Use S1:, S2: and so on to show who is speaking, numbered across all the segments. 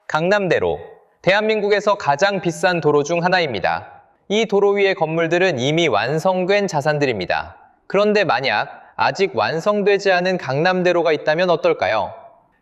S1: 강남대로, 대한민국에서 가장 비싼 도로 중 하나입니다. 이 도로 위의 건물들은 이미 완성된 자산들입니다. 그런데 만약 아직 완성되지 않은 강남대로가 있다면 어떨까요?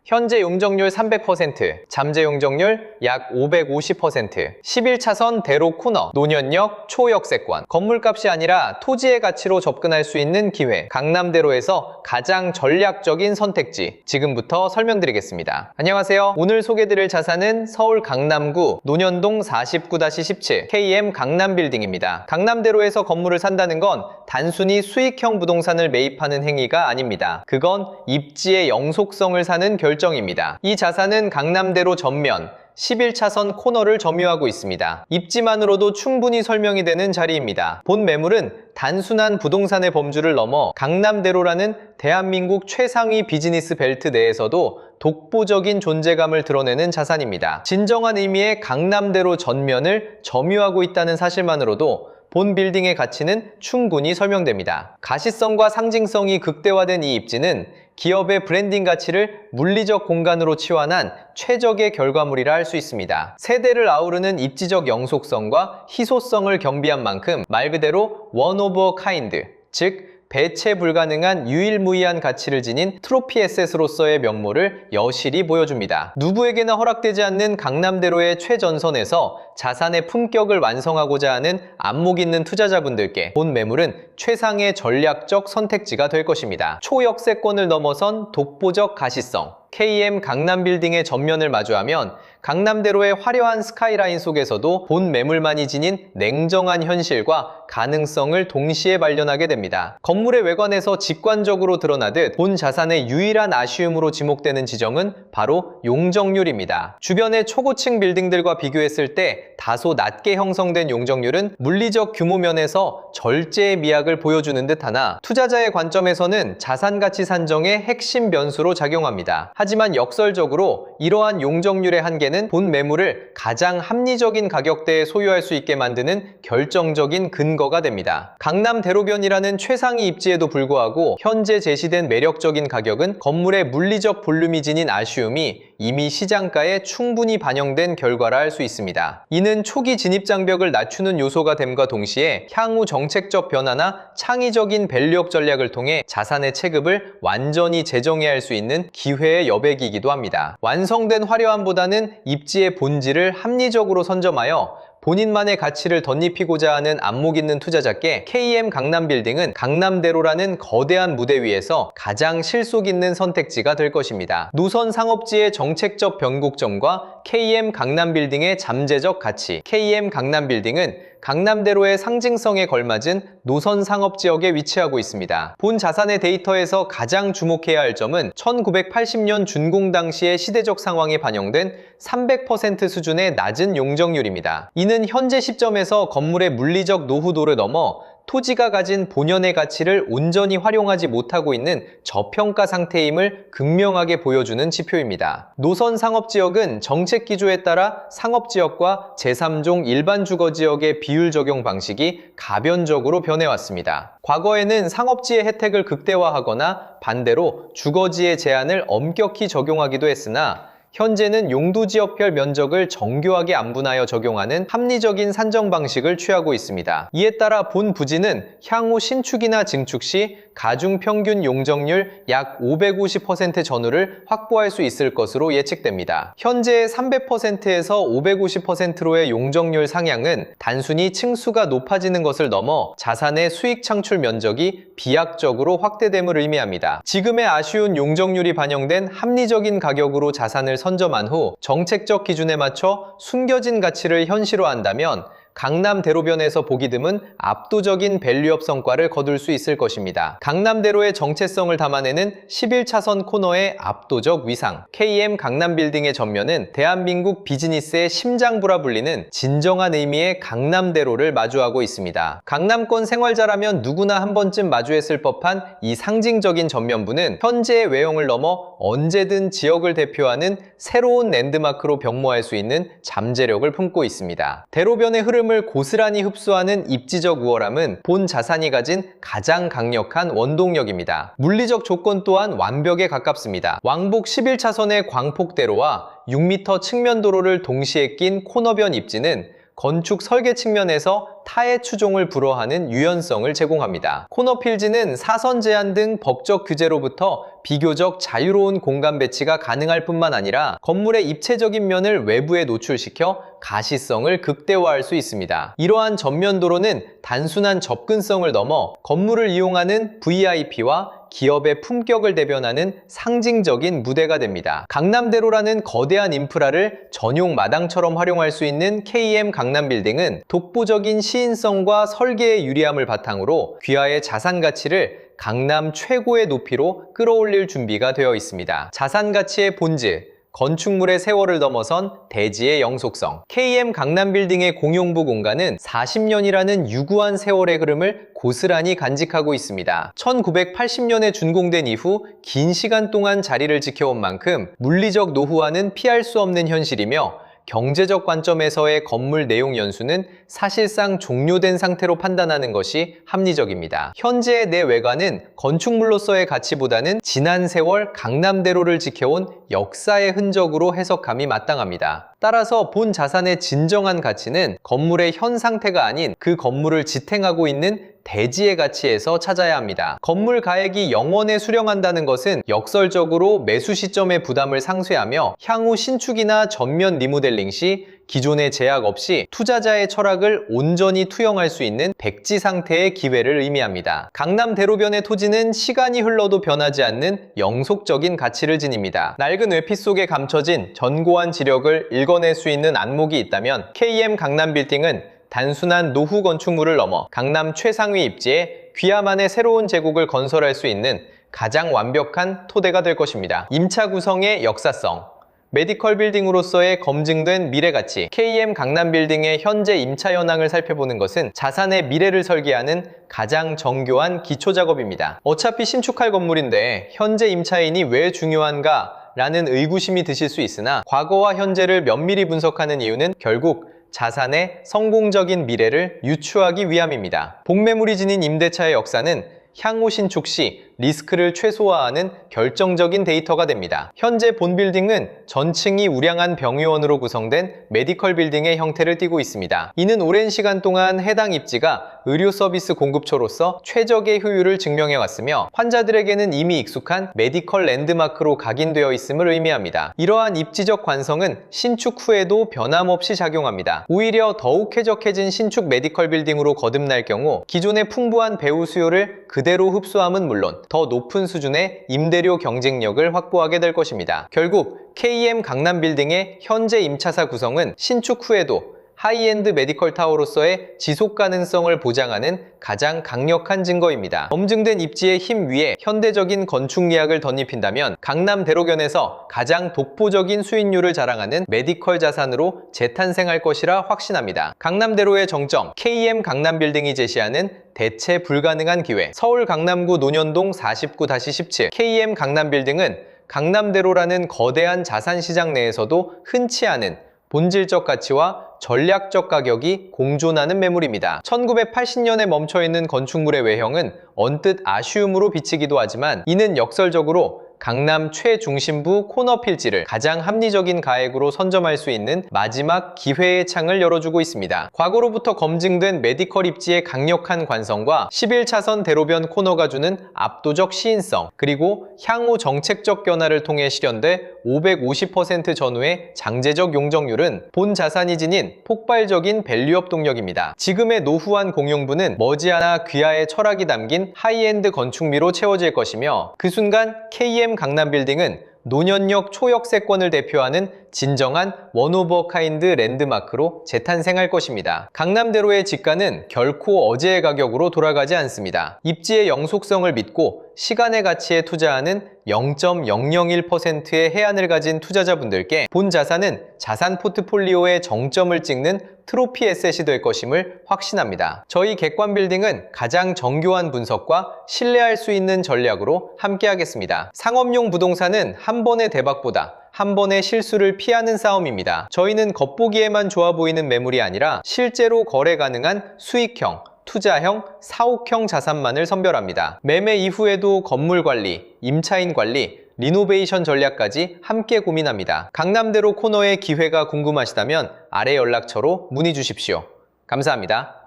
S1: 현재 용적률 300%, 잠재 용적률 약 550%, 11차선 대로 코너, 노년역 초역세권, 건물값이 아니라 토지의 가치로 접근할 수 있는 기회, 강남대로에서 가장 전략적인 선택지, 지금부터 설명드리겠습니다. 안녕하세요. 오늘 소개드릴 자산은 서울 강남구 논현동 49-17 KM 강남빌딩입니다. 강남대로에서 건물을 산다는 건 단순히 수익형 부동산을 매입하는 행위가 아닙니다. 그건 입지의 영속성을 사는 결정입니다. 이 자산은 강남대로 전면 11차선 코너를 점유하고 있습니다. 입지만으로도 충분히 설명이 되는 자리입니다. 본 매물은 단순한 부동산의 범주를 넘어 강남대로라는 대한민국 최상위 비즈니스 벨트 내에서도 독보적인 존재감을 드러내는 자산입니다. 진정한 의미의 강남대로 전면을 점유하고 있다는 사실만으로도 본 빌딩의 가치는 충분히 설명됩니다. 가시성과 상징성이 극대화된 이 입지는 기업의 브랜딩 가치를 물리적 공간으로 치환한 최적의 결과물이라 할 수 있습니다. 세대를 아우르는 입지적 영속성과 희소성을 겸비한 만큼 말 그대로 one of a kind, 즉 배체 불가능한 유일무이한 가치를 지닌 트로피 에셋으로서의 면모를 여실히 보여줍니다. 누구에게나 허락되지 않는 강남대로의 최전선에서 자산의 품격을 완성하고자 하는 안목 있는 투자자분들께 본 매물은 최상의 전략적 선택지가 될 것입니다. 초역세권을 넘어선 독보적 가시성, KM 강남빌딩의 전면을 마주하면 강남대로의 화려한 스카이라인 속에서도 본 매물만이 지닌 냉정한 현실과 가능성을 동시에 발견하게 됩니다. 건물의 외관에서 직관적으로 드러나듯 본 자산의 유일한 아쉬움으로 지목되는 지점은 바로 용적률입니다. 주변의 초고층 빌딩들과 비교했을 때 다소 낮게 형성된 용적률은 물리적 규모 면에서 절제의 미학을 보여주는 듯하나 투자자의 관점에서는 자산가치 산정의 핵심 변수로 작용합니다. 하지만 역설적으로 이러한 용적률의 한계는 본 매물을 가장 합리적인 가격대에 소유할 수 있게 만드는 결정적인 근거가 됩니다. 강남 대로변이라는 최상위 입지에도 불구하고 현재 제시된 매력적인 가격은 건물의 물리적 볼륨이 지닌 아쉬움이 이미 시장가에 충분히 반영된 결과라 할 수 있습니다. 이는 초기 진입 장벽을 낮추는 요소가 됨과 동시에 향후 정책적 변화나 창의적인 밸류업 전략을 통해 자산의 체급을 완전히 재정해야 할 수 있는 기회의 여백이기도 합니다. 완성된 화려함보다는 입지의 본질을 합리적으로 선점하여 본인만의 가치를 덧입히고자 하는 안목 있는 투자자께 KM 강남빌딩은 강남대로라는 거대한 무대 위에서 가장 실속 있는 선택지가 될 것입니다. 노선 상업지의 정책적 변곡점과 KM 강남빌딩의 잠재적 가치, KM 강남빌딩은 강남대로의 상징성에 걸맞은 노선 상업지역에 위치하고 있습니다. 본 자산의 데이터에서 가장 주목해야 할 점은 1980년 준공 당시의 시대적 상황에 반영된 300% 수준의 낮은 용적률입니다. 이는 현재 시점에서 건물의 물리적 노후도를 넘어 토지가 가진 본연의 가치를 온전히 활용하지 못하고 있는 저평가 상태임을 극명하게 보여주는 지표입니다. 노선 상업지역은 정책 기조에 따라 상업지역과 제3종 일반 주거지역의 비율 적용 방식이 가변적으로 변해왔습니다. 과거에는 상업지의 혜택을 극대화하거나 반대로 주거지의 제한을 엄격히 적용하기도 했으나 현재는 용도지역별 면적을 정교하게 안분하여 적용하는 합리적인 산정 방식을 취하고 있습니다. 이에 따라 본 부지는 향후 신축이나 증축 시 가중평균 용적률 약 550% 전후를 확보할 수 있을 것으로 예측됩니다. 현재의 300%에서 550%로의 용적률 상향은 단순히 층수가 높아지는 것을 넘어 자산의 수익 창출 면적이 비약적으로 확대됨을 의미합니다. 지금의 아쉬운 용적률이 반영된 합리적인 가격으로 자산을 선점한 후 정책적 기준에 맞춰 숨겨진 가치를 현실화한다면 강남대로변에서 보기 드문 압도적인 밸류업 성과를 거둘 수 있을 것입니다. 강남대로의 정체성을 담아내는 11차선 코너의 압도적 위상, KM 강남빌딩의 전면은 대한민국 비즈니스의 심장부라 불리는 진정한 의미의 강남대로를 마주하고 있습니다. 강남권 생활자라면 누구나 한 번쯤 마주했을 법한 이 상징적인 전면부는 현재의 외형을 넘어 언제든 지역을 대표하는 새로운 랜드마크로 병모할 수 있는 잠재력을 품고 있습니다. 대로변의 흐름을 고스란히 흡수하는 입지적 우월함은 본 자산이 가진 가장 강력한 원동력입니다. 물리적 조건 또한 완벽에 가깝습니다. 왕복 11차선의 광폭대로와 6m 측면 도로를 동시에 낀 코너변 입지는 건축 설계 측면에서 타의 추종을 불허하는 유연성을 제공합니다. 코너 필지는 사선 제한 등 법적 규제로부터 비교적 자유로운 공간 배치가 가능할 뿐만 아니라 건물의 입체적인 면을 외부에 노출시켜 가시성을 극대화할 수 있습니다. 이러한 전면 도로는 단순한 접근성을 넘어 건물을 이용하는 VIP와 기업의 품격을 대변하는 상징적인 무대가 됩니다. 강남대로라는 거대한 인프라를 전용 마당처럼 활용할 수 있는 KM 강남빌딩은 독보적인 시인성과 설계의 유리함을 바탕으로 귀하의 자산 가치를 강남 최고의 높이로 끌어올릴 준비가 되어 있습니다. 자산 가치의 본질, 건축물의 세월을 넘어선 대지의 영속성. KM 강남빌딩의 공용부 공간은 40년이라는 유구한 세월의 흐름을 고스란히 간직하고 있습니다. 1980년에 준공된 이후 긴 시간 동안 자리를 지켜온 만큼 물리적 노후화는 피할 수 없는 현실이며 경제적 관점에서의 건물 내용 연수는 사실상 종료된 상태로 판단하는 것이 합리적입니다. 현재의 내외관은 건축물로서의 가치보다는 지난 세월 강남대로를 지켜온 역사의 흔적으로 해석함이 마땅합니다. 따라서 본 자산의 진정한 가치는 건물의 현 상태가 아닌 그 건물을 지탱하고 있는 대지의 가치에서 찾아야 합니다. 건물 가액이 영원에 수령한다는 것은 역설적으로 매수 시점의 부담을 상쇄하며 향후 신축이나 전면 리모델링 시 기존의 제약 없이 투자자의 철학을 온전히 투영할 수 있는 백지 상태의 기회를 의미합니다. 강남 대로변의 토지는 시간이 흘러도 변하지 않는 영속적인 가치를 지닙니다. 낡은 외피 속에 감춰진 견고한 지력을 읽어낼 수 있는 안목이 있다면 KM 강남빌딩은 단순한 노후 건축물을 넘어 강남 최상위 입지에 귀하만의 새로운 제국을 건설할 수 있는 가장 완벽한 토대가 될 것입니다. 임차 구성의 역사성, 메디컬 빌딩으로서의 검증된 미래 가치, KM 강남 빌딩의 현재 임차 현황을 살펴보는 것은 자산의 미래를 설계하는 가장 정교한 기초 작업입니다. 어차피 신축할 건물인데 현재 임차인이 왜 중요한가? 라는 의구심이 드실 수 있으나 과거와 현재를 면밀히 분석하는 이유는 결국 자산의 성공적인 미래를 유추하기 위함입니다. 복매물이 지닌 임대차의 역사는 향후 신축 시 리스크를 최소화하는 결정적인 데이터가 됩니다. 현재 본 빌딩은 전층이 우량한 병의원으로 구성된 메디컬 빌딩의 형태를 띠고 있습니다. 이는 오랜 시간 동안 해당 입지가 의료 서비스 공급처로서 최적의 효율을 증명해왔으며 환자들에게는 이미 익숙한 메디컬 랜드마크로 각인되어 있음을 의미합니다. 이러한 입지적 관성은 신축 후에도 변함없이 작용합니다. 오히려 더욱 쾌적해진 신축 메디컬 빌딩으로 거듭날 경우 기존의 풍부한 배우 수요를 그대로 흡수함은 물론 더 높은 수준의 임대료 경쟁력을 확보하게 될 것입니다. 결국 KM 강남빌딩의 현재 임차사 구성은 신축 후에도 하이엔드 메디컬 타워로서의 지속 가능성을 보장하는 가장 강력한 증거입니다. 검증된 입지의 힘 위에 현대적인 건축 예약을 덧입힌다면 강남 대로변에서 가장 독보적인 수익률을 자랑하는 메디컬 자산으로 재탄생할 것이라 확신합니다. 강남대로의 정점, KM 강남빌딩이 제시하는 대체 불가능한 기회. 서울 강남구 논현동 49-17 KM 강남빌딩은 강남대로라는 거대한 자산시장 내에서도 흔치 않은 본질적 가치와 전략적 가격이 공존하는 매물입니다. 1980년에 멈춰있는 건축물의 외형은 언뜻 아쉬움으로 비치기도 하지만 이는 역설적으로 강남 최중심부 코너 필지를 가장 합리적인 가액으로 선점할 수 있는 마지막 기회의 창을 열어주고 있습니다. 과거로부터 검증된 메디컬 입지의 강력한 관성과 11차선 대로변 코너가 주는 압도적 시인성, 그리고 향후 정책적 변화를 통해 실현돼 550% 전후의 장제적 용적률은 본 자산이 지닌 폭발적인 밸류업 동력입니다. 지금의 노후한 공용부는 머지않아 귀하의 철학이 담긴 하이엔드 건축미로 채워질 것이며 그 순간 KM 강남빌딩은 노년역 초역세권을 대표하는 진정한 원 오브 카인드 랜드마크로 재탄생할 것입니다. 강남대로의 지가는 결코 어제의 가격으로 돌아가지 않습니다. 입지의 영속성을 믿고 시간의 가치에 투자하는 0.001%의 해안을 가진 투자자분들께 본 자산은 자산 포트폴리오의 정점을 찍는 트로피 에셋이 될 것임을 확신합니다. 저희 객관빌딩은 가장 정교한 분석과 신뢰할 수 있는 전략으로 함께하겠습니다. 상업용 부동산은 한 번의 대박보다 한 번의 실수를 피하는 싸움입니다. 저희는 겉보기에만 좋아 보이는 매물이 아니라 실제로 거래 가능한 수익형, 투자형, 사옥형 자산만을 선별합니다. 매매 이후에도 건물 관리, 임차인 관리, 리노베이션 전략까지 함께 고민합니다. 강남대로 코너의 기회가 궁금하시다면 아래 연락처로 문의 주십시오. 감사합니다.